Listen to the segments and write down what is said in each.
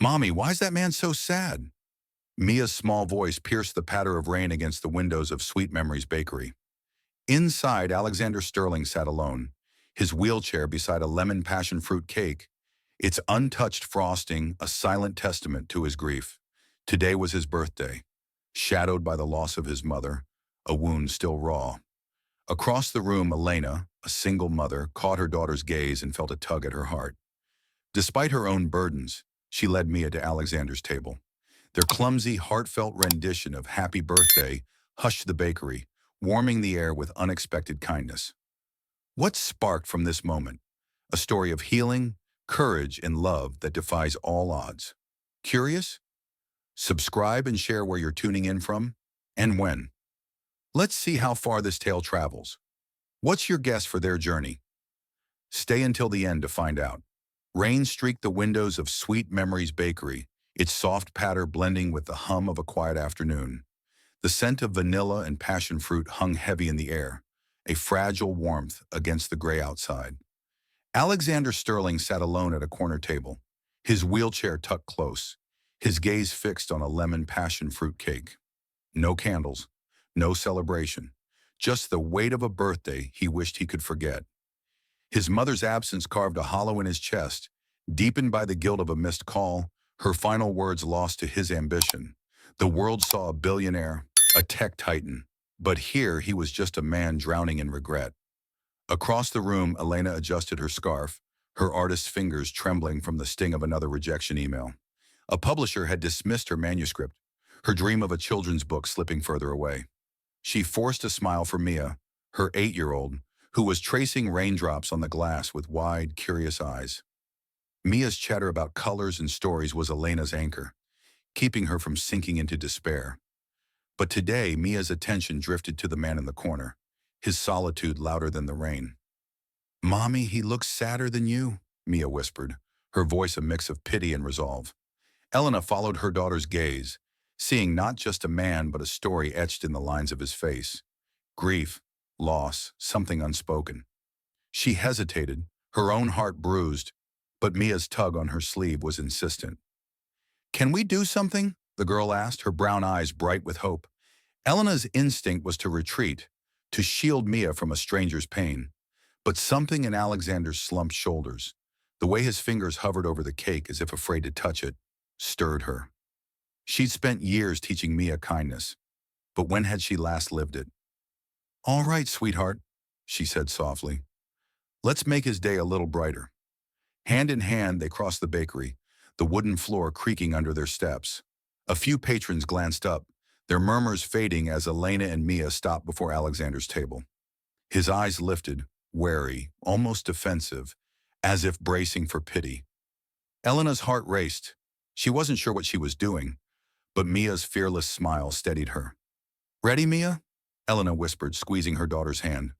Mommy, why is that man so sad? Mia's small voice pierced the patter of rain against the windows of Sweet Memories Bakery. Inside, Alexander Sterling sat alone, his wheelchair beside a lemon passion fruit cake, its untouched frosting a silent testament to his grief. Today was his birthday, shadowed by the loss of his mother, a wound still raw. Across the room, Elena, a single mother, caught her daughter's gaze and felt a tug at her heart. Despite her own burdens, she led Mia to Alexander's table. Their clumsy, heartfelt rendition of Happy Birthday hushed the bakery, warming the air with unexpected kindness. What sparked from this moment? A story of healing, courage, and love that defies all odds. Curious? Subscribe and share where you're tuning in from and when. Let's see how far this tale travels. What's your guess for their journey? Stay until the end to find out. Rain streaked the windows of Sweet Memories Bakery, its soft patter blending with the hum of a quiet afternoon. The scent of vanilla and passion fruit hung heavy in the air, a fragile warmth against the gray outside. Alexander Sterling sat alone at a corner table, his wheelchair tucked close, his gaze fixed on a lemon passion fruit cake. No candles, no celebration, just the weight of a birthday he wished he could forget. His mother's absence carved a hollow in his chest, deepened by the guilt of a missed call, her final words lost to his ambition. The world saw a billionaire, a tech titan, but here he was just a man drowning in regret. Across the room, Elena adjusted her scarf, her artist's fingers trembling from the sting of another rejection email. A publisher had dismissed her manuscript, her dream of a children's book slipping further away. She forced a smile for Mia, her 8-year-old, who was tracing raindrops on the glass with wide, curious eyes. Mia's chatter about colors and stories was Elena's anchor, keeping her from sinking into despair. But today, Mia's attention drifted to the man in the corner, his solitude louder than the rain. "Mommy, he looks sadder than you," Mia whispered, her voice a mix of pity and resolve. Elena followed her daughter's gaze, seeing not just a man but a story etched in the lines of his face. Grief, loss, something unspoken. She hesitated, her own heart bruised, but Mia's tug on her sleeve was insistent. "Can we do something?" the girl asked, her brown eyes bright with hope. Elena's instinct was to retreat, to shield Mia from a stranger's pain. But something in Alexander's slumped shoulders, the way his fingers hovered over the cake as if afraid to touch it, stirred her. She'd spent years teaching Mia kindness, but when had she last lived it? "All right, sweetheart," she said softly. "Let's make his day a little brighter." Hand in hand, they crossed the bakery, the wooden floor creaking under their steps. A few patrons glanced up, their murmurs fading as Elena and Mia stopped before Alexander's table. His eyes lifted, wary, almost defensive, as if bracing for pity. Elena's heart raced. She wasn't sure what she was doing, but Mia's fearless smile steadied her. "Ready, Mia?" Elena whispered, squeezing her daughter's hand.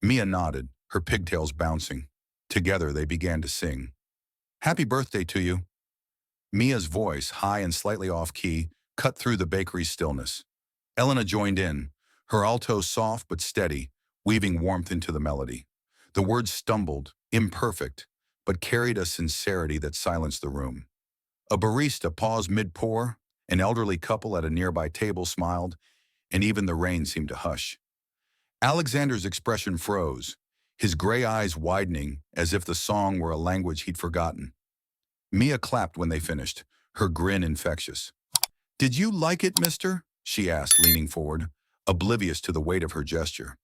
Mia nodded, her pigtails bouncing. Together they began to sing. "Happy birthday to you." Mia's voice, high and slightly off-key, cut through the bakery's stillness. Elena joined in, her alto soft but steady, weaving warmth into the melody. The words stumbled, imperfect, but carried a sincerity that silenced the room. A barista paused mid-pour, an elderly couple at a nearby table smiled, and even the rain seemed to hush. Alexander's expression froze, his gray eyes widening as if the song were a language he'd forgotten. Mia clapped when they finished, her grin infectious. "Did you like it, mister?" she asked, leaning forward, oblivious to the weight of her gesture.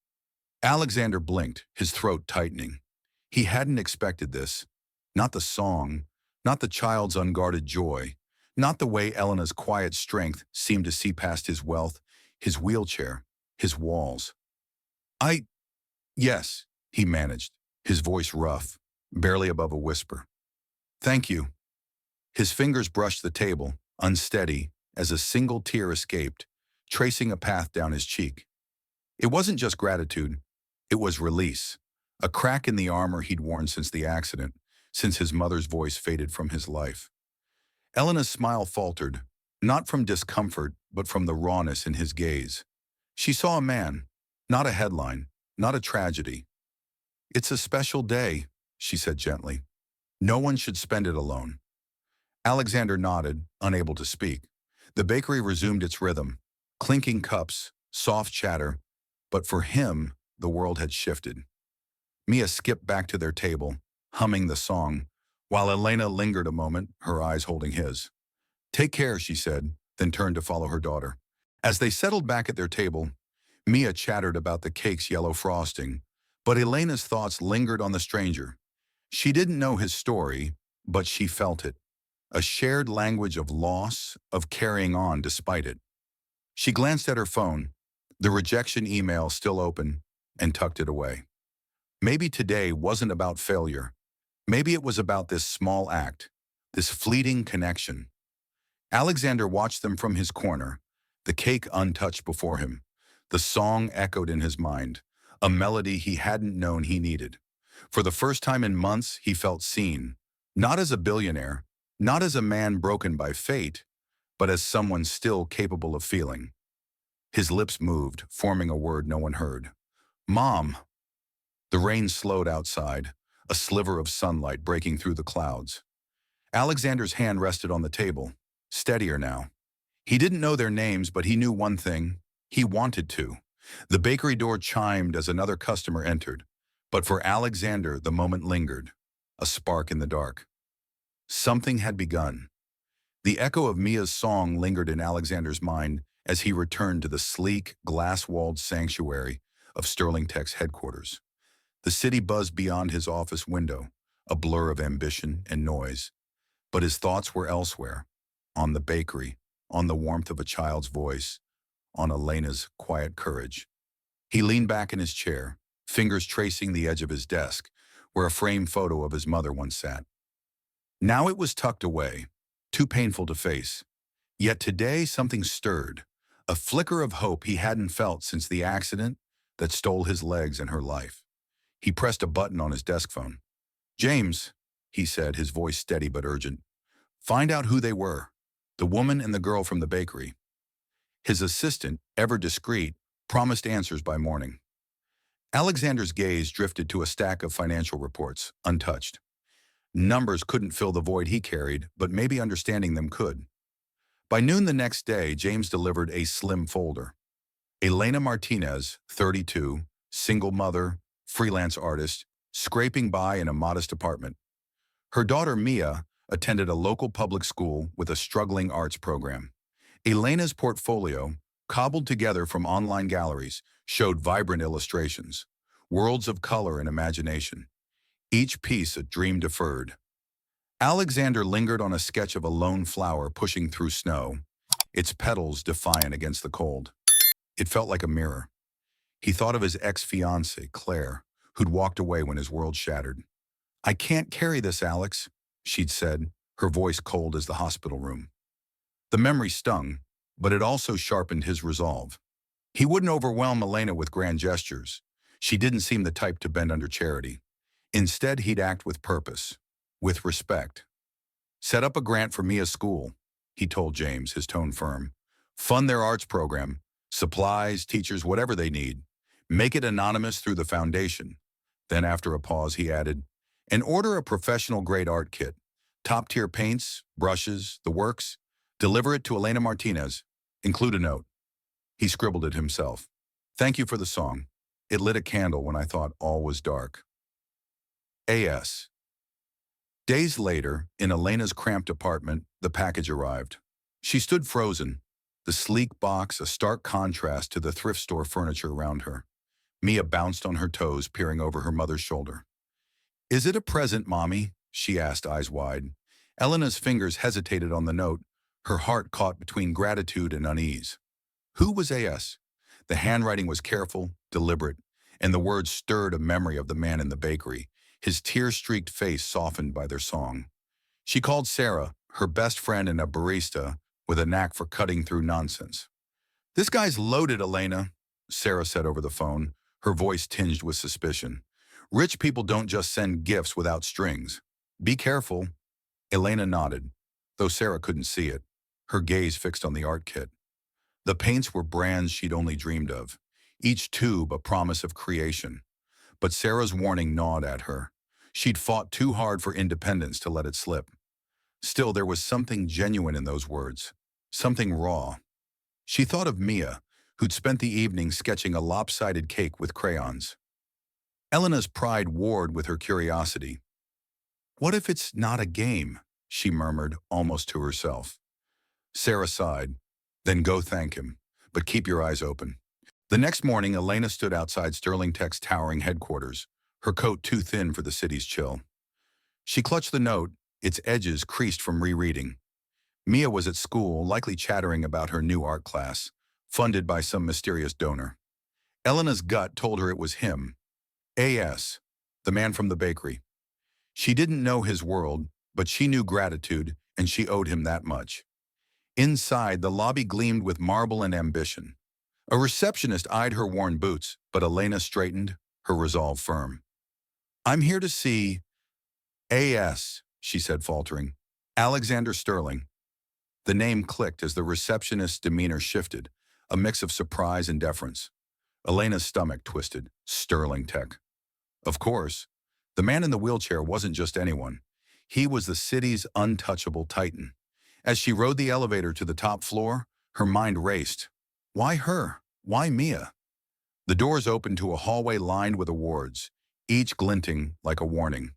Alexander blinked, his throat tightening. He hadn't expected this. Not the song, not the child's unguarded joy, not the way Elena's quiet strength seemed to see past his wealth, his wheelchair, his walls. Yes, he managed, his voice rough, barely above a whisper. "Thank you." His fingers brushed the table, unsteady, as a single tear escaped, tracing a path down his cheek. It wasn't just gratitude, it was release, a crack in the armor he'd worn since the accident, since his mother's voice faded from his life. Elena's smile faltered, not from discomfort, but from the rawness in his gaze. She saw a man, not a headline, not a tragedy. "It's a special day," she said gently. "No one should spend it alone." Alexander nodded, unable to speak. The bakery resumed its rhythm, clinking cups, soft chatter, but for him, the world had shifted. Mia skipped back to their table, humming the song, while Elena lingered a moment, her eyes holding his. "Take care," she said, then turned to follow her daughter. As they settled back at their table, Mia chattered about the cake's yellow frosting, but Elena's thoughts lingered on the stranger. She didn't know his story, but she felt it. A shared language of loss, of carrying on despite it. She glanced at her phone, the rejection email still open, and tucked it away. Maybe today wasn't about failure. Maybe it was about this small act, this fleeting connection. Alexander watched them from his corner, the cake untouched before him. The song echoed in his mind, a melody he hadn't known he needed. For the first time in months, he felt seen, not as a billionaire, not as a man broken by fate, but as someone still capable of feeling. His lips moved, forming a word no one heard. "Mom." The rain slowed outside, a sliver of sunlight breaking through the clouds. Alexander's hand rested on the table, steadier now. He didn't know their names, but he knew one thing. He wanted to. The bakery door chimed as another customer entered, but for Alexander, the moment lingered, a spark in the dark. Something had begun. The echo of Mia's song lingered in Alexander's mind as he returned to the sleek, glass-walled sanctuary of Sterling Tech's headquarters. The city buzzed beyond his office window, a blur of ambition and noise. But his thoughts were elsewhere, on the bakery, on the warmth of a child's voice, on Elena's quiet courage. He leaned back in his chair, fingers tracing the edge of his desk, where a framed photo of his mother once sat. Now it was tucked away, too painful to face. Yet today something stirred, a flicker of hope he hadn't felt since the accident that stole his legs and her life. He pressed a button on his desk phone. "James," he said, his voice steady but urgent. "Find out who they were, the woman and the girl from the bakery." His assistant, ever discreet, promised answers by morning. Alexander's gaze drifted to a stack of financial reports, untouched. Numbers couldn't fill the void he carried, but maybe understanding them could. By noon the next day, James delivered a slim folder. Elena Martinez, 32, single mother, freelance artist, scraping by in a modest apartment. Her daughter Mia attended a local public school with a struggling arts program. Elena's portfolio, cobbled together from online galleries, showed vibrant illustrations, worlds of color and imagination, each piece a dream deferred. Alexander lingered on a sketch of a lone flower pushing through snow, its petals defiant against the cold. It felt like a mirror. He thought of his ex-fiancée, Claire, who'd walked away when his world shattered. "I can't carry this, Alex," she'd said, her voice cold as the hospital room. The memory stung, but it also sharpened his resolve. He wouldn't overwhelm Elena with grand gestures. She didn't seem the type to bend under charity. Instead, he'd act with purpose, with respect. "Set up a grant for Mia's school," he told James, his tone firm. "Fund their arts program, supplies, teachers, whatever they need. Make it anonymous through the foundation." Then after a pause, he added, "And order a professional-grade art kit. Top-tier paints, brushes, the works. Deliver it to Elena Martinez. Include a note." He scribbled it himself. "Thank you for the song. It lit a candle when I thought all was dark. A.S." Days later, in Elena's cramped apartment, the package arrived. She stood frozen, the sleek box a stark contrast to the thrift store furniture around her. Mia bounced on her toes, peering over her mother's shoulder. "Is it a present, Mommy?" she asked, eyes wide. Elena's fingers hesitated on the note, her heart caught between gratitude and unease. Who was A.S.? The handwriting was careful, deliberate, and the words stirred a memory of the man in the bakery, his tear-streaked face softened by their song. She called Sarah, her best friend and a barista, with a knack for cutting through nonsense. "This guy's loaded, Elena," Sarah said over the phone, her voice tinged with suspicion. "Rich people don't just send gifts without strings. Be careful." Elena nodded, though Sarah couldn't see it, her gaze fixed on the art kit. The paints were brands she'd only dreamed of, each tube a promise of creation. But Sarah's warning gnawed at her. She'd fought too hard for independence to let it slip. Still, there was something genuine in those words, something raw. She thought of Mia, who'd spent the evening sketching a lopsided cake with crayons. Elena's pride warred with her curiosity. "What if it's not a game?" she murmured, almost to herself. Sarah sighed. "Then go thank him, but keep your eyes open." The next morning, Elena stood outside Sterling Tech's towering headquarters, her coat too thin for the city's chill. She clutched the note, its edges creased from rereading. Mia was at school, likely chattering about her new art class, funded by some mysterious donor. Elena's gut told her it was him, A.S., the man from the bakery. She didn't know his world, but she knew gratitude, and she owed him that much. Inside, the lobby gleamed with marble and ambition. A receptionist eyed her worn boots, but Elena straightened, her resolve firm. "I'm here to see A.S.," she said, faltering. "Alexander Sterling." The name clicked as the receptionist's demeanor shifted, a mix of surprise and deference. Elena's stomach twisted. Sterling Tech. Of course. The man in the wheelchair wasn't just anyone. He was the city's untouchable titan. As she rode the elevator to the top floor, her mind raced. Why her? Why Mia? The doors opened to a hallway lined with awards, each glinting like a warning.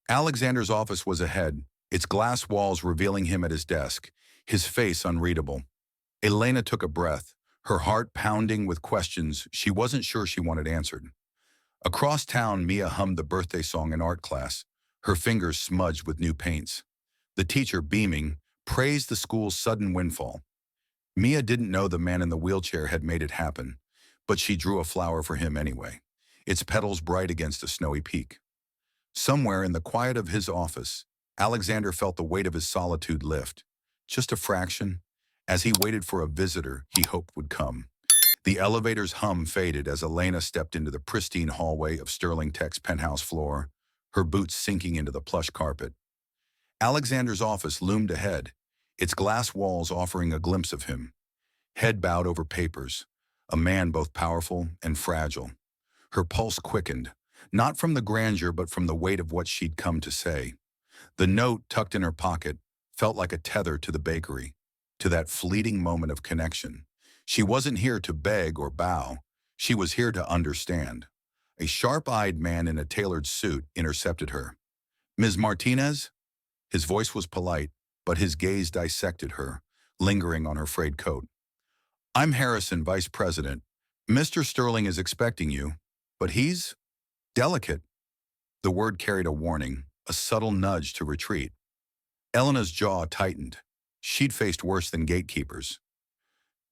Alexander's office was ahead, its glass walls revealing him at his desk, his face unreadable. Elena took a breath, her heart pounding with questions she wasn't sure she wanted answered. Across town, Mia hummed the birthday song in art class, her fingers smudged with new paints. The teacher, beaming, praised the school's sudden windfall. Mia didn't know the man in the wheelchair had made it happen, but she drew a flower for him anyway, its petals bright against a snowy peak. Somewhere in the quiet of his office, Alexander felt the weight of his solitude lift, just a fraction, as he waited for a visitor he hoped would come. The elevator's hum faded as Elena stepped into the pristine hallway of Sterling Tech's penthouse floor, her boots sinking into the plush carpet. Alexander's office loomed ahead, its glass walls offering a glimpse of him. Head bowed over papers, a man both powerful and fragile. Her pulse quickened, not from the grandeur but from the weight of what she'd come to say. The note tucked in her pocket felt like a tether to the bakery, to that fleeting moment of connection. She wasn't here to beg or bow. She was here to understand. A sharp-eyed man in a tailored suit intercepted her. "Ms. Martinez?" His voice was polite, but his gaze dissected her, lingering on her frayed coat. "I'm Harrison, Vice President. Mr. Sterling is expecting you, but he's delicate." The word carried a warning, a subtle nudge to retreat. Elena's jaw tightened. She'd faced worse than gatekeepers.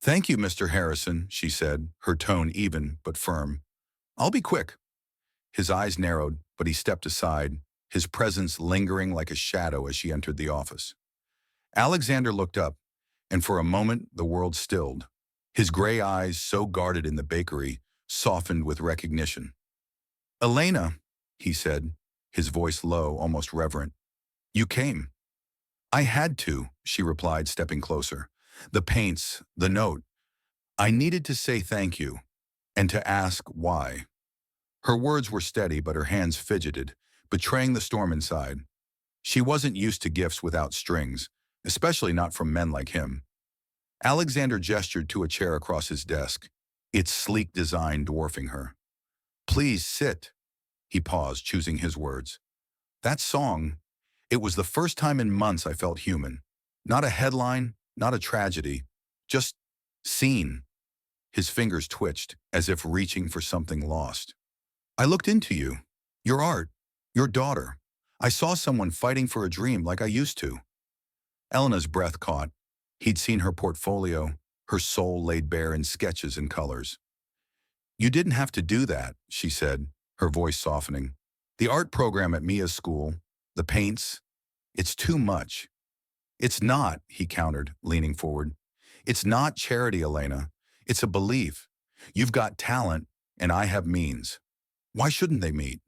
"Thank you, Mr. Harrison," she said, her tone even but firm. "I'll be quick." His eyes narrowed, but he stepped aside, his presence lingering like a shadow as she entered the office. Alexander looked up, and for a moment the world stilled. His gray eyes, so guarded in the bakery, softened with recognition. "Elena," he said, his voice low, almost reverent. "You came." "I had to," she replied, stepping closer. "The paints, the note. I needed to say thank you, and to ask why." Her words were steady, but her hands fidgeted, betraying the storm inside. She wasn't used to gifts without strings, especially not from men like him. Alexander gestured to a chair across his desk, its sleek design dwarfing her. "Please sit." He paused, choosing his words. "That song, it was the first time in months I felt human. Not a headline, not a tragedy, just seen." His fingers twitched, as if reaching for something lost. "I looked into you, your art, your daughter. I saw someone fighting for a dream like I used to." Elena's breath caught. He'd seen her portfolio, her soul laid bare in sketches and colors. "You didn't have to do that," she said, her voice softening. "The art program at Mia's school, the paints, it's too much." "It's not," he countered, leaning forward. "It's not charity, Elena. It's a belief. You've got talent, and I have means. Why shouldn't they meet?"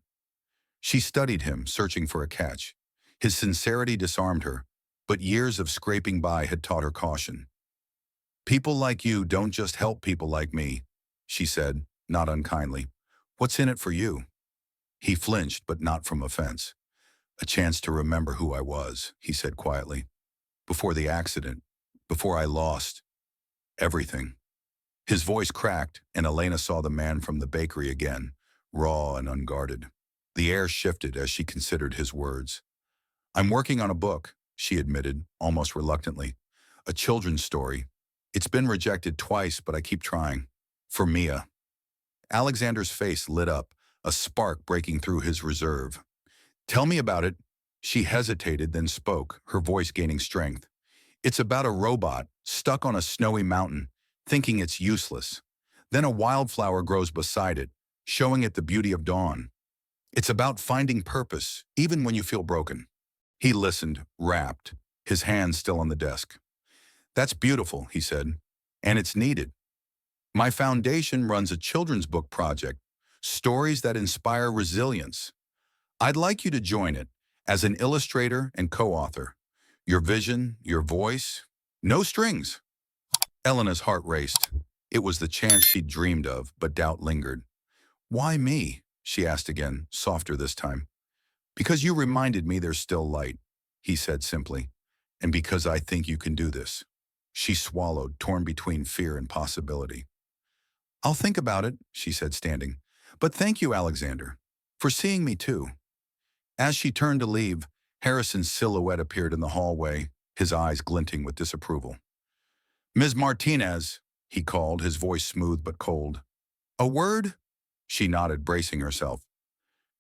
She studied him, searching for a catch. His sincerity disarmed her, but years of scraping by had taught her caution. "People like you don't just help people like me," she said, not unkindly. "What's in it for you?" He flinched, but not from offense. A chance to remember who I was, he said quietly. Before the accident, before I lost everything. His voice cracked, and Elena saw the man from the bakery again, raw and unguarded. The air shifted as she considered his words. I'm working on a book, she admitted, almost reluctantly. A children's story. It's been rejected twice, but I keep trying. For Mia. Alexander's face lit up, a spark breaking through his reserve. Tell me about it. She hesitated, then spoke, her voice gaining strength. It's about a robot stuck on a snowy mountain, thinking it's useless. Then a wildflower grows beside it, showing it the beauty of dawn. It's about finding purpose, even when you feel broken. He listened, rapt, his hands still on the desk. That's beautiful, he said, and it's needed. My foundation runs a children's book project, stories that inspire resilience. I'd like you to join it as an illustrator and co-author. Your vision, your voice, no strings. Elena's heart raced. It was the chance she'd dreamed of, but doubt lingered. Why me? She asked again, softer this time. Because you reminded me there's still light, he said simply, and because I think you can do this. She swallowed, torn between fear and possibility. I'll think about it, she said, standing. But thank you, Alexander, for seeing me too. As she turned to leave, Harrison's silhouette appeared in the hallway, his eyes glinting with disapproval. Ms. Martinez, he called, his voice smooth but cold. A word? She nodded, bracing herself.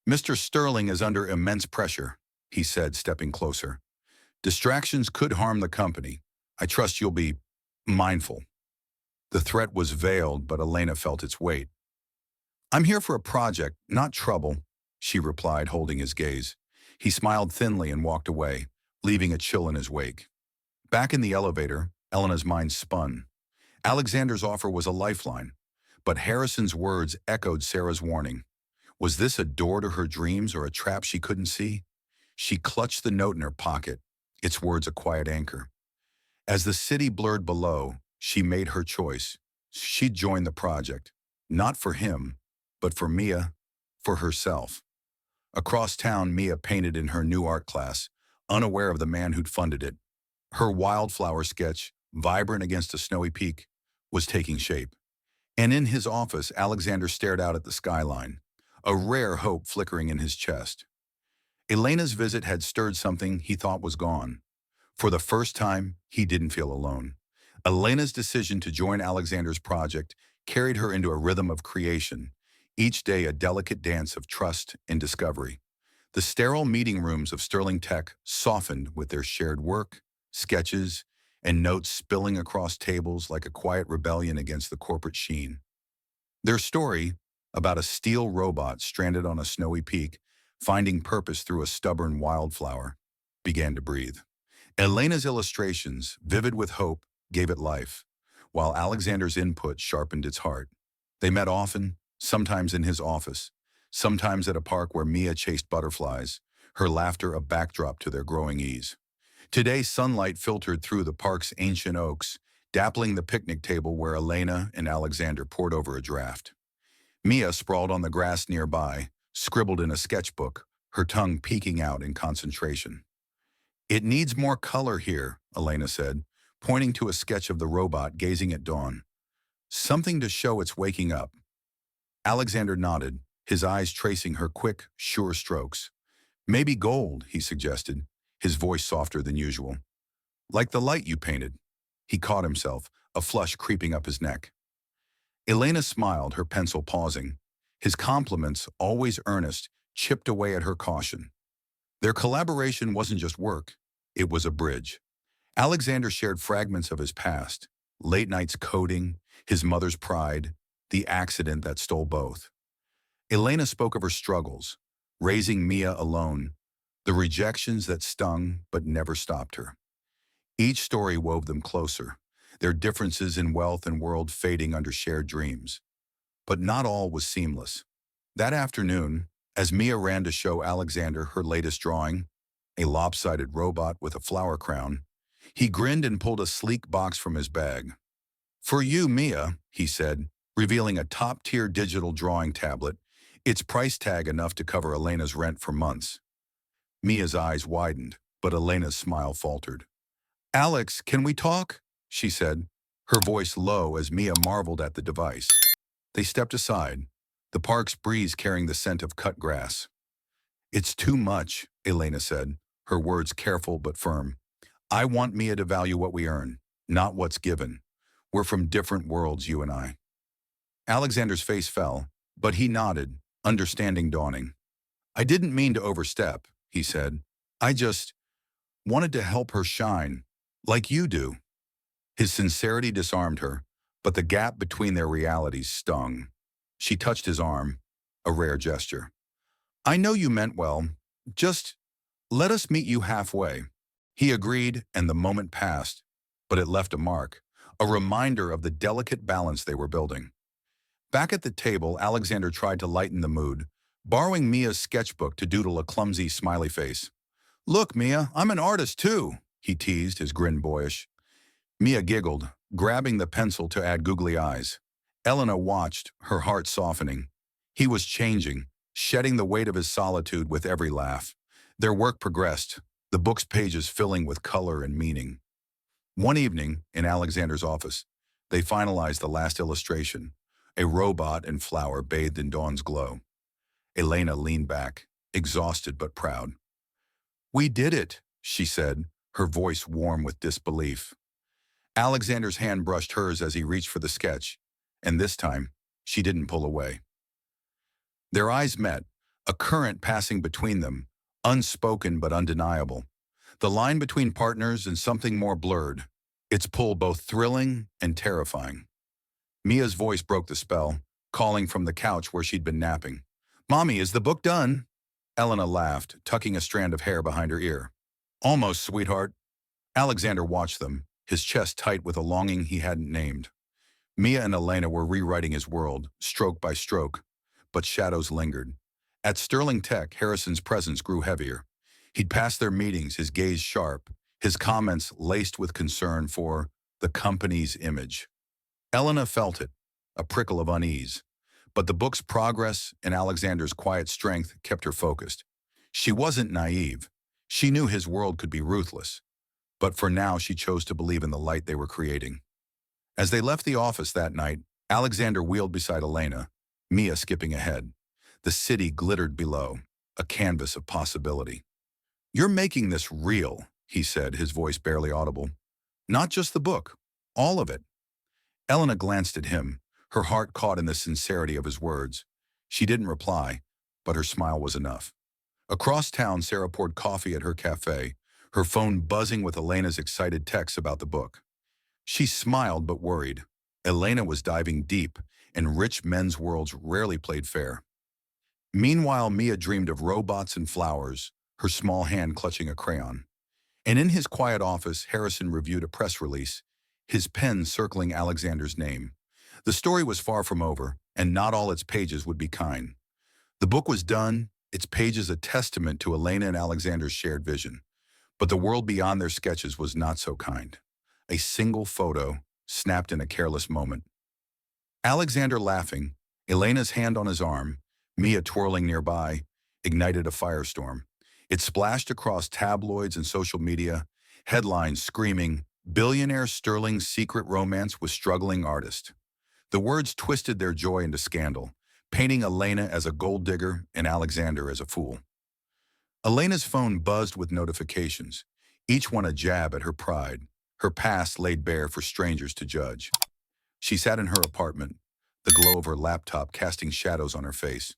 Mr. Sterling is under immense pressure, he said, stepping closer. Distractions could harm the company. I trust you'll be mindful. The threat was veiled, but Elena felt its weight. I'm here for a project, not trouble, she replied, holding his gaze. He smiled thinly and walked away, leaving a chill in his wake. Back in the elevator, Elena's mind spun. Alexander's offer was a lifeline, but Harrison's words echoed Sarah's warning. Was this a door to her dreams or a trap she couldn't see? She clutched the note in her pocket, its words a quiet anchor. As the city blurred below, she made her choice. She'd join the project, not for him, but for Mia, for herself. Across town, Mia painted in her new art class, unaware of the man who'd funded it. Her wildflower sketch, vibrant against a snowy peak, was taking shape. And in his office, Alexander stared out at the skyline, a rare hope flickering in his chest. Elena's visit had stirred something he thought was gone. For the first time, he didn't feel alone. Elena's decision to join Alexander's project carried her into a rhythm of creation, each day a delicate dance of trust and discovery. The sterile meeting rooms of Sterling Tech softened with their shared work, sketches, and notes spilling across tables like a quiet rebellion against the corporate sheen. Their story, about a steel robot stranded on a snowy peak, finding purpose through a stubborn wildflower, began to breathe. Elena's illustrations, vivid with hope, gave it life, while Alexander's input sharpened its heart. They met often, sometimes in his office, sometimes at a park where Mia chased butterflies, her laughter a backdrop to their growing ease. Today, sunlight filtered through the park's ancient oaks, dappling the picnic table where Elena and Alexander pored over a draft. Mia sprawled on the grass nearby, scribbled in a sketchbook, her tongue peeking out in concentration. It needs more color here, Elena said, pointing to a sketch of the robot gazing at dawn. Something to show it's waking up. Alexander nodded, his eyes tracing her quick, sure strokes. Maybe gold, he suggested, his voice softer than usual. Like the light you painted. He caught himself, a flush creeping up his neck. Elena smiled, her pencil pausing. His compliments, always earnest, chipped away at her caution. Their collaboration wasn't just work, it was a bridge. Alexander shared fragments of his past, late nights coding, his mother's pride, the accident that stole both. Elena spoke of her struggles, raising Mia alone, the rejections that stung but never stopped her. Each story wove them closer, their differences in wealth and world fading under shared dreams. But not all was seamless. That afternoon, as Mia ran to show Alexander her latest drawing, a lopsided robot with a flower crown, he grinned and pulled a sleek box from his bag. For you, Mia, he said, revealing a top-tier digital drawing tablet, its price tag enough to cover Elena's rent for months. Mia's eyes widened, but Elena's smile faltered. "Alex, can we talk?" she said, her voice low as Mia marveled at the device. They stepped aside, the park's breeze carrying the scent of cut grass. "It's too much," Elena said, her words careful but firm. "I want Mia to value what we earn, not what's given. We're from different worlds, you and I." Alexander's face fell, but he nodded, understanding dawning. "I didn't mean to overstep," he said. "I just wanted to help her shine, like you do." His sincerity disarmed her, but the gap between their realities stung. She touched his arm, a rare gesture. "I know you meant well. Just let us meet you halfway." He agreed, and the moment passed, but it left a mark, a reminder of the delicate balance they were building. Back at the table, Alexander tried to lighten the mood, borrowing Mia's sketchbook to doodle a clumsy smiley face. "Look, Mia, I'm an artist too," he teased, his grin boyish. Mia giggled, grabbing the pencil to add googly eyes. Elena watched, her heart softening. He was changing, shedding the weight of his solitude with every laugh. Their work progressed, the book's pages filling with color and meaning. One evening, in Alexander's office, they finalized the last illustration, a robot and flower bathed in dawn's glow. Elena leaned back, exhausted but proud. "We did it," she said, her voice warm with disbelief. Alexander's hand brushed hers as he reached for the sketch, and this time, she didn't pull away. Their eyes met, a current passing between them, unspoken but undeniable. The line between partners and something more blurred, its pull both thrilling and terrifying. Mia's voice broke the spell, calling from the couch where she'd been napping. "Mommy, is the book done?" Elena laughed, tucking a strand of hair behind her ear. "Almost, sweetheart." Alexander watched them, his chest tight with a longing he hadn't named. Mia and Elena were rewriting his world, stroke by stroke, but shadows lingered. At Sterling Tech, Harrison's presence grew heavier. He'd passed their meetings, his gaze sharp, his comments laced with concern for the company's image. Elena felt it, a prickle of unease. But the book's progress and Alexander's quiet strength kept her focused. She wasn't naive. She knew his world could be ruthless. But for now, she chose to believe in the light they were creating. As they left the office that night, Alexander wheeled beside Elena, Mia skipping ahead. The city glittered below, a canvas of possibility. "You're making this real," he said, his voice barely audible. "Not just the book, all of it." Elena glanced at him, her heart caught in the sincerity of his words. She didn't reply, but her smile was enough. Across town, Sarah poured coffee at her cafe, her phone buzzing with Elena's excited texts about the book. She smiled but worried. Elena was diving deep, and rich men's worlds rarely played fair. Meanwhile, Mia dreamed of robots and flowers, her small hand clutching a crayon. And in his quiet office, Harrison reviewed a press release, his pen circling Alexander's name. The story was far from over, and not all its pages would be kind. The book was done, its pages a testament to Elena and Alexander's shared vision. But the world beyond their sketches was not so kind. A single photo, snapped in a careless moment. Alexander laughing, Elena's hand on his arm, Mia twirling nearby, ignited a firestorm. It splashed across tabloids and social media, headlines screaming, "Billionaire Sterling's secret romance with struggling artist." The words twisted their joy into scandal, painting Elena as a gold digger and Alexander as a fool. Elena's phone buzzed with notifications, each one a jab at her pride, her past laid bare for strangers to judge. She sat in her apartment, the glow of her laptop casting shadows on her face.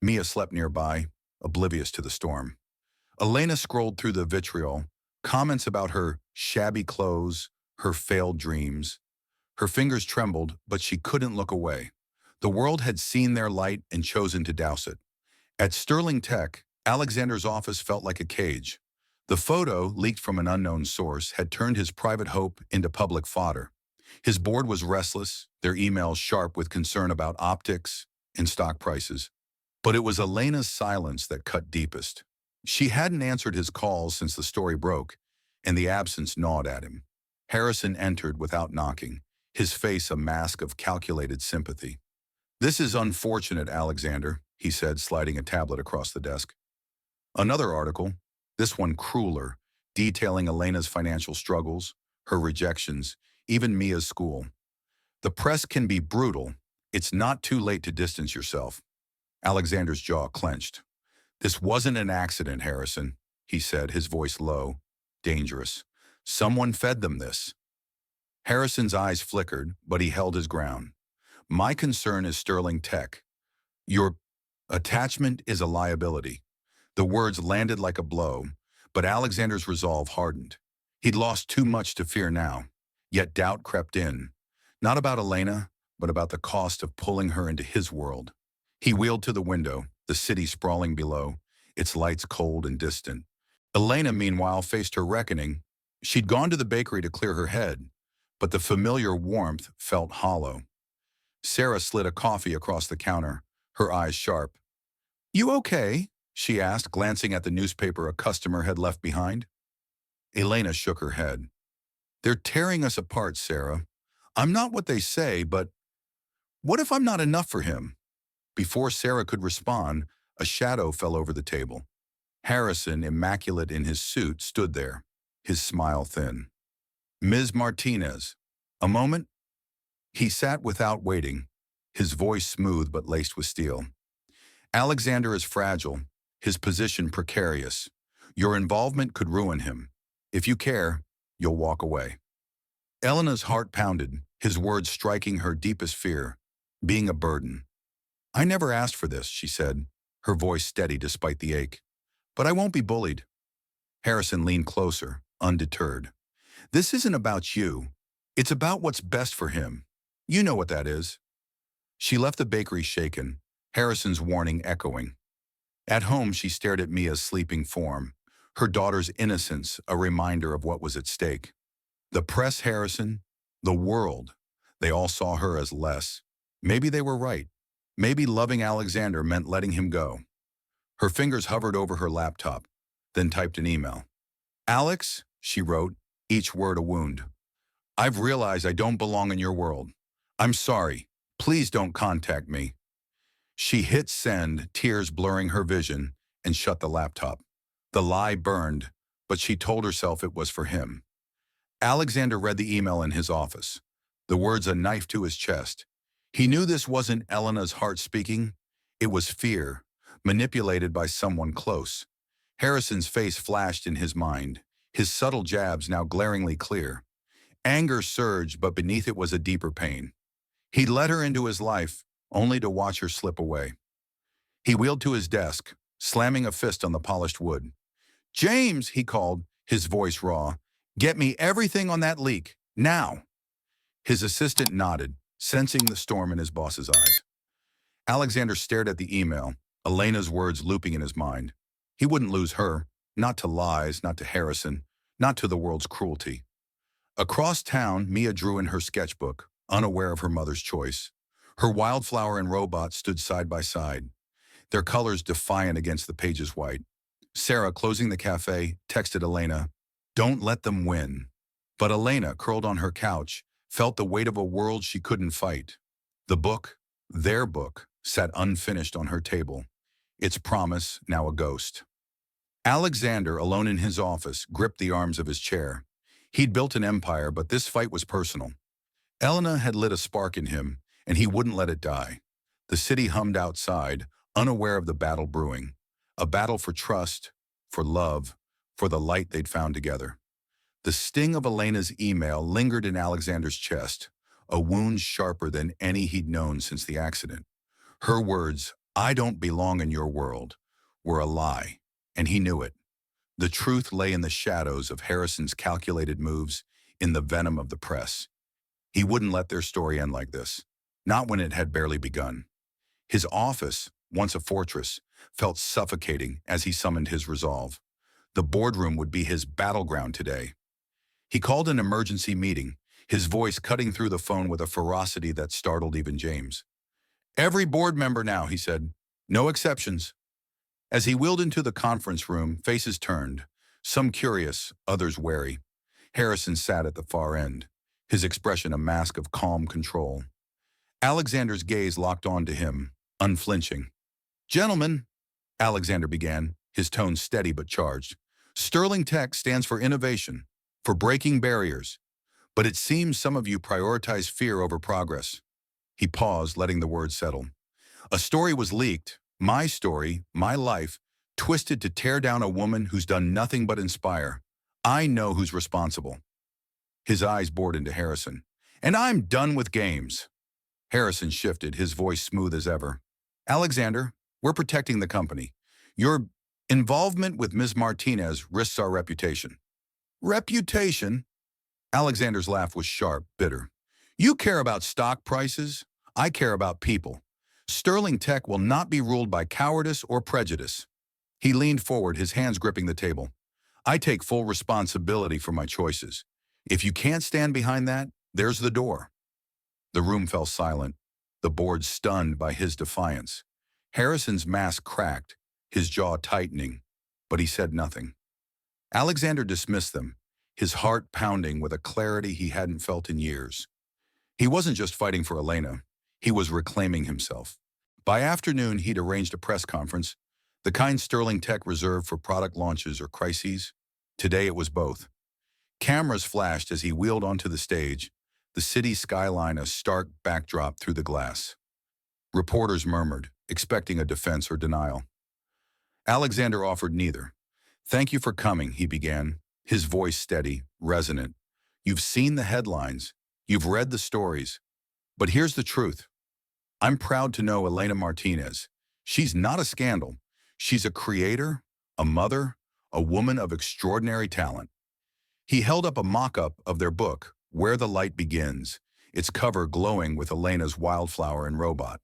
Mia slept nearby, oblivious to the storm. Elena scrolled through the vitriol, comments about her shabby clothes, her failed dreams. Her fingers trembled, but she couldn't look away. The world had seen their light and chosen to douse it. At Sterling Tech, Alexander's office felt like a cage. The photo, leaked from an unknown source, had turned his private hope into public fodder. His board was restless, their emails sharp with concern about optics and stock prices. But it was Elena's silence that cut deepest. She hadn't answered his calls since the story broke, and the absence gnawed at him. Harrison entered without knocking, his face a mask of calculated sympathy. "This is unfortunate, Alexander," he said, sliding a tablet across the desk. "Another article," this one crueler, detailing Elena's financial struggles, her rejections, even Mia's school. The press can be brutal. It's not too late to distance yourself. Alexander's jaw clenched. This wasn't an accident, Harrison, he said, his voice low, dangerous. Someone fed them this. Harrison's eyes flickered, but he held his ground. My concern is Sterling Tech. Your attachment is a liability. The words landed like a blow, but Alexander's resolve hardened. He'd lost too much to fear now, yet doubt crept in. Not about Elena, but about the cost of pulling her into his world. He wheeled to the window, the city sprawling below, its lights cold and distant. Elena, meanwhile, faced her reckoning. She'd gone to the bakery to clear her head, but the familiar warmth felt hollow. Sarah slid a coffee across the counter, her eyes sharp. "You okay?" she asked, glancing at the newspaper a customer had left behind. Elena shook her head. "They're tearing us apart, Sarah. I'm not what they say, but what if I'm not enough for him?" Before Sarah could respond, a shadow fell over the table. Harrison, immaculate in his suit, stood there, his smile thin. "Ms. Martinez." A moment. He sat without waiting, his voice smooth but laced with steel. "Alexander is fragile, his position precarious. Your involvement could ruin him. If you care, you'll walk away." Elena's heart pounded, his words striking her deepest fear, being a burden. "I never asked for this," she said, her voice steady despite the ache. "But I won't be bullied." Harrison leaned closer, undeterred. "This isn't about you. It's about what's best for him. You know what that is." She left the bakery shaken, Harrison's warning echoing. At home, she stared at Mia's sleeping form, her daughter's innocence a reminder of what was at stake. The press, Harrison, the world, they all saw her as less. Maybe they were right. Maybe loving Alexander meant letting him go. Her fingers hovered over her laptop, then typed an email. "Alex," she wrote, each word a wound. "I've realized I don't belong in your world. I'm sorry. Please don't contact me." She hit send, tears blurring her vision, and shut the laptop. The lie burned, but she told herself it was for him. Alexander read the email in his office, the words a knife to his chest. He knew this wasn't Elena's heart speaking. It was fear, manipulated by someone close. Harrison's face flashed in his mind, his subtle jabs now glaringly clear. Anger surged, but beneath it was a deeper pain. He'd let her into his life, only to watch her slip away. He wheeled to his desk, slamming a fist on the polished wood. "James," he called, his voice raw, "get me everything on that leak, now." His assistant nodded, sensing the storm in his boss's eyes. Alexander stared at the email, Elena's words looping in his mind. He wouldn't lose her, not to lies, not to Harrison, not to the world's cruelty. Across town, Mia drew in her sketchbook, unaware of her mother's choice. Her wildflower and robot stood side by side, their colors defiant against the page's white. Sarah, closing the cafe, texted Elena, "Don't let them win." But Elena, curled on her couch, felt the weight of a world she couldn't fight. The book, their book, sat unfinished on her table, its promise now a ghost. Alexander, alone in his office, gripped the arms of his chair. He'd built an empire, but this fight was personal. Elena had lit a spark in him, and he wouldn't let it die. The city hummed outside, unaware of the battle brewing. A battle for trust, for love, for the light they'd found together. The sting of Elena's email lingered in Alexander's chest, a wound sharper than any he'd known since the accident. Her words, "I don't belong in your world," were a lie, and he knew it. The truth lay in the shadows of Harrison's calculated moves, in the venom of the press. He wouldn't let their story end like this, not when it had barely begun. His office, once a fortress, felt suffocating as he summoned his resolve. The boardroom would be his battleground today. He called an emergency meeting, his voice cutting through the phone with a ferocity that startled even James. "Every board member now," he said. "No exceptions." As he wheeled into the conference room, faces turned, some curious, others wary. Harrison sat at the far end, his expression a mask of calm control. Alexander's gaze locked onto him, unflinching. "Gentlemen," Alexander began, his tone steady but charged, Sterling Tech stands for innovation, for breaking barriers, but it seems some of you prioritize fear over progress. He paused, letting the words settle. A story was leaked, my story, my life, twisted to tear down a woman who's done nothing but inspire. I know who's responsible. His eyes bored into Harrison. And I'm done with games. Harrison shifted, his voice smooth as ever. Alexander, we're protecting the company. Your involvement with Ms. Martinez risks our reputation. Reputation? Alexander's laugh was sharp, bitter. You care about stock prices. I care about people. Sterling Tech will not be ruled by cowardice or prejudice. He leaned forward, his hands gripping the table. I take full responsibility for my choices. If you can't stand behind that, there's the door. The room fell silent, the board stunned by his defiance. Harrison's mask cracked, his jaw tightening, but he said nothing. Alexander dismissed them, his heart pounding with a clarity he hadn't felt in years. He wasn't just fighting for Elena, he was reclaiming himself. By afternoon, he'd arranged a press conference, the kind Sterling Tech reserved for product launches or crises. Today it was both. Cameras flashed as he wheeled onto the stage, the city skyline a stark backdrop through the glass. Reporters murmured, expecting a defense or denial. Alexander offered neither. Thank you for coming, he began, his voice steady, resonant. You've seen the headlines, you've read the stories, but here's the truth. I'm proud to know Elena Martinez. She's not a scandal. She's a creator, a mother, a woman of extraordinary talent. He held up a mock-up of their book, Where the Light Begins, its cover glowing with Elena's wildflower and robot.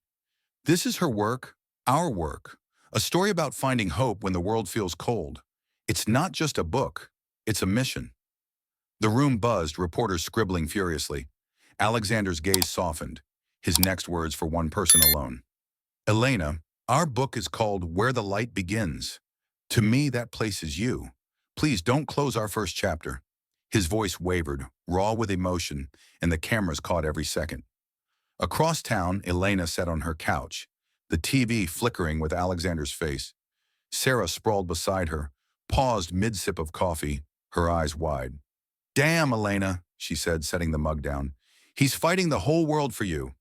This is her work, our work, a story about finding hope when the world feels cold. It's not just a book, it's a mission. The room buzzed, reporters scribbling furiously. Alexander's gaze softened, his next words for one person alone. Elena, our book is called Where the Light Begins. To me, that place is you. Please don't close our first chapter. His voice wavered, raw with emotion, and the cameras caught every second. Across town, Elena sat on her couch, the TV flickering with Alexander's face. Sarah sprawled beside her, paused mid-sip of coffee, her eyes wide. Damn, Elena, she said, setting the mug down. He's fighting the whole world for you.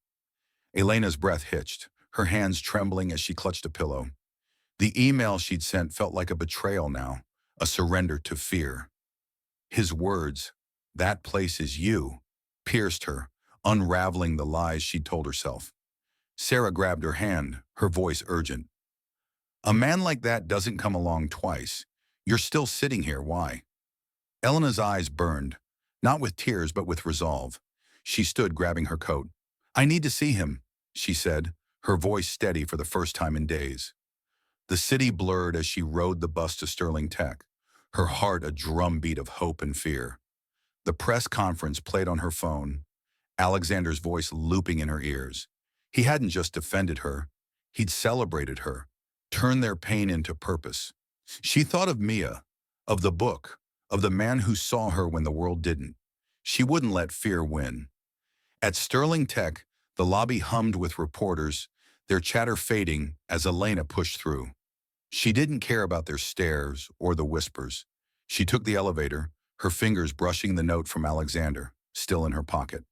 Elena's breath hitched, her hands trembling as she clutched a pillow. The email she'd sent felt like a betrayal now, a surrender to fear. His words, that place is you, pierced her, unraveling the lies she'd told herself. Sarah grabbed her hand, her voice urgent. A man like that doesn't come along twice. You're still sitting here, why? Elena's eyes burned, not with tears but with resolve. She stood grabbing her coat. I need to see him, she said, her voice steady for the first time in days. The city blurred as she rode the bus to Sterling Tech, her heart a drumbeat of hope and fear. The press conference played on her phone, Alexander's voice looping in her ears. He hadn't just defended her, he'd celebrated her, turned their pain into purpose. She thought of Mia, of the book, of the man who saw her when the world didn't. She wouldn't let fear win. At Sterling Tech, the lobby hummed with reporters, their chatter fading as Elena pushed through. She didn't care about their stares or the whispers. She took the elevator, her fingers brushing the note from Alexander, still in her pocket.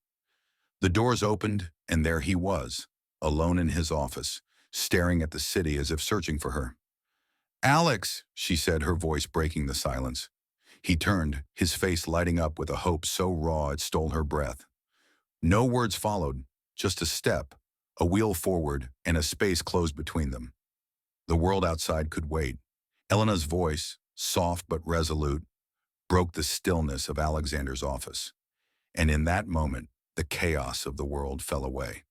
The doors opened, and there he was, alone in his office, staring at the city as if searching for her. Alex, she said, her voice breaking the silence. He turned, his face lighting up with a hope so raw it stole her breath. No words followed, just a step, a wheel forward, and a space closed between them. The world outside could wait. Elena's voice, soft but resolute, broke the stillness of Alexander's office. And in that moment, the chaos of the world fell away.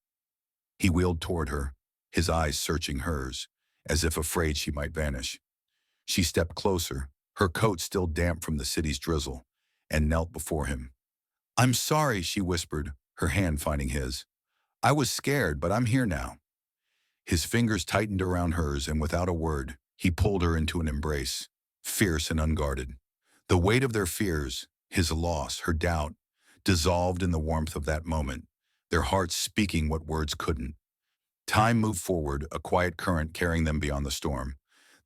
He wheeled toward her, his eyes searching hers, as if afraid she might vanish. She stepped closer, her coat still damp from the city's drizzle, and knelt before him. I'm sorry, she whispered, her hand finding his. I was scared, but I'm here now. His fingers tightened around hers, and without a word, he pulled her into an embrace, fierce and unguarded. The weight of their fears, his loss, her doubt, dissolved in the warmth of that moment, their hearts speaking what words couldn't. Time moved forward, a quiet current carrying them beyond the storm.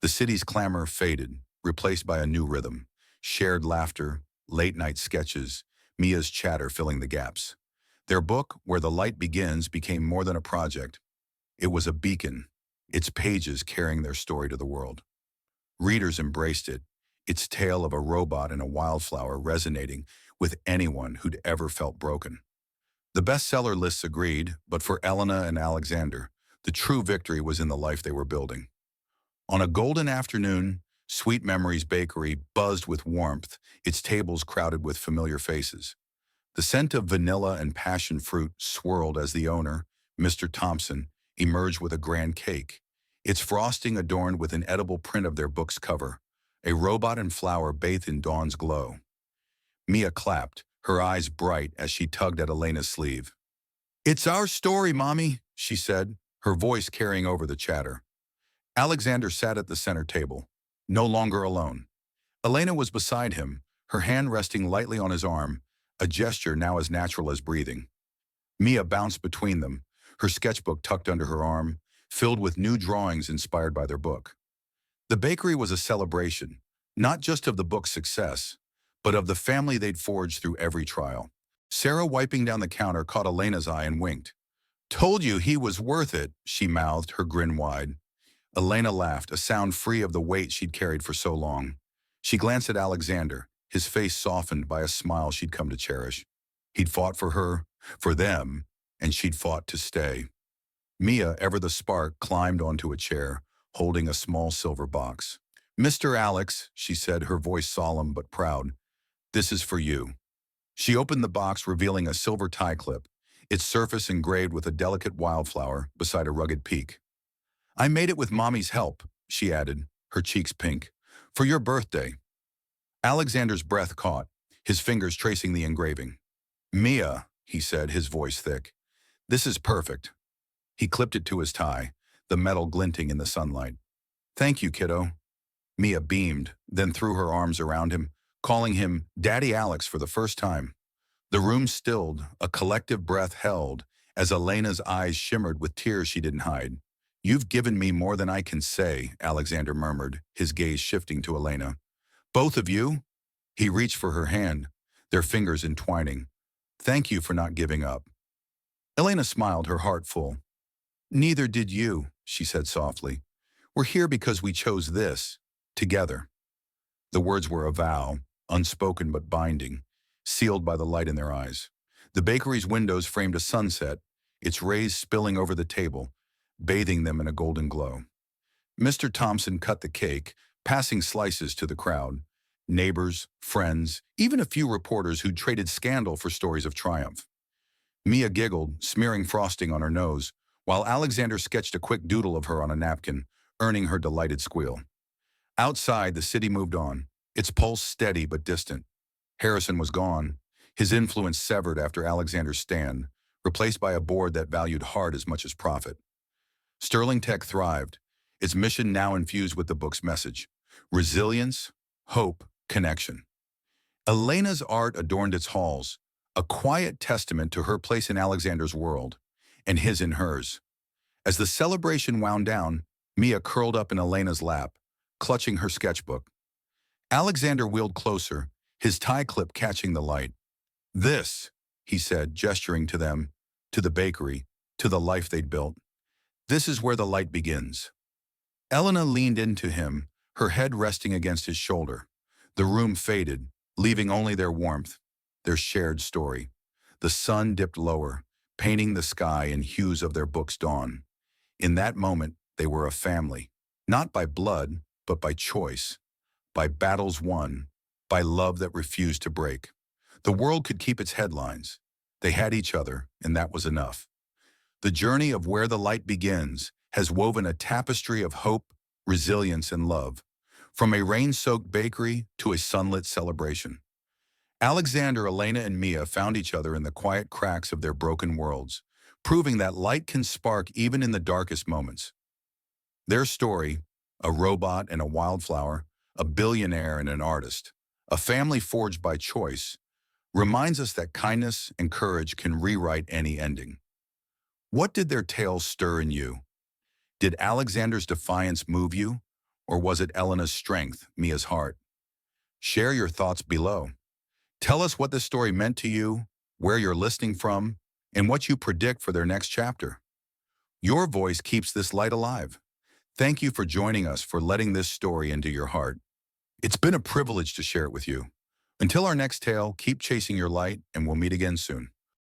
The city's clamor faded, replaced by a new rhythm. shared laughter, late-night sketches, Mia's chatter filling the gaps. Their book, Where the Light Begins, became more than a project. It was a beacon, its pages carrying their story to the world. Readers embraced it, its tale of a robot and a wildflower resonating with anyone who'd ever felt broken. The bestseller lists agreed, but for Elena and Alexander, the true victory was in the life they were building. On a golden afternoon, Sweet Memories Bakery buzzed with warmth, its tables crowded with familiar faces. The scent of vanilla and passion fruit swirled as the owner, Mr. Thompson, emerged with a grand cake, its frosting adorned with an edible print of their book's cover, a robot and flower bathed in dawn's glow. Mia clapped, her eyes bright as she tugged at Elena's sleeve. "It's our story, Mommy," she said, her voice carrying over the chatter. Alexander sat at the center table, no longer alone. Elena was beside him, her hand resting lightly on his arm, a gesture now as natural as breathing. Mia bounced between them, her sketchbook tucked under her arm, filled with new drawings inspired by their book. The bakery was a celebration, not just of the book's success, but of the family they'd forged through every trial. Sarah, wiping down the counter, caught Elena's eye and winked. "Told you he was worth it," she mouthed, her grin wide. Elena laughed, a sound free of the weight she'd carried for so long. She glanced at Alexander, his face softened by a smile she'd come to cherish. He'd fought for her, for them, and she'd fought to stay. Mia, ever the spark, climbed onto a chair, holding a small silver box. "Mr. Alex," she said, her voice solemn but proud, "this is for you." She opened the box, revealing a silver tie clip, its surface engraved with a delicate wildflower beside a rugged peak. "I made it with Mommy's help," she added, her cheeks pink, "for your birthday." Alexander's breath caught, his fingers tracing the engraving. "Mia," he said, his voice thick, "this is perfect." He clipped it to his tie, the metal glinting in the sunlight. "Thank you, kiddo." Mia beamed, then threw her arms around him, calling him Daddy Alex for the first time. The room stilled, a collective breath held, as Elena's eyes shimmered with tears she didn't hide. "You've given me more than I can say," Alexander murmured, his gaze shifting to Elena. "Both of you?" He reached for her hand, their fingers entwining. "Thank you for not giving up." Elena smiled, her heart full. "Neither did you," she said softly. "We're here because we chose this, together." The words were a vow, unspoken but binding, sealed by the light in their eyes. The bakery's windows framed a sunset, its rays spilling over the table, bathing them in a golden glow. Mr. Thompson cut the cake, passing slices to the crowd. Neighbors, friends, even a few reporters who'd traded scandal for stories of triumph. Mia giggled, smearing frosting on her nose, while Alexander sketched a quick doodle of her on a napkin, earning her delighted squeal. Outside, the city moved on, its pulse steady but distant. Harrison was gone, his influence severed after Alexander's stand, replaced by a board that valued heart as much as profit. Sterling Tech thrived, its mission now infused with the book's message: resilience, hope, connection. Elena's art adorned its halls, a quiet testament to her place in Alexander's world, and his in hers. As the celebration wound down, Mia curled up in Elena's lap, clutching her sketchbook. Alexander wheeled closer, his tie clip catching the light. "This," he said, gesturing to them, to the bakery, to the life they'd built. "This is where the light begins." Elena leaned into him, her head resting against his shoulder. The room faded, leaving only their warmth, their shared story. The sun dipped lower, painting the sky in hues of their book's dawn. In that moment, they were a family, not by blood, but by choice, by battles won, by love that refused to break. The world could keep its headlines. They had each other, and that was enough. The journey of Where the Light Begins has woven a tapestry of hope, resilience, and love, from a rain-soaked bakery to a sunlit celebration. Alexander, Elena, and Mia found each other in the quiet cracks of their broken worlds, proving that light can spark even in the darkest moments. Their story, a robot and a wildflower, a billionaire and an artist, a family forged by choice, reminds us that kindness and courage can rewrite any ending. What did their tales stir in you? Did Alexander's defiance move you, or was it Elena's strength, Mia's heart? Share your thoughts below. Tell us what this story meant to you, where you're listening from, and what you predict for their next chapter. Your voice keeps this light alive. Thank you for joining us, for letting this story into your heart. It's been a privilege to share it with you. Until our next tale, keep chasing your light, and we'll meet again soon.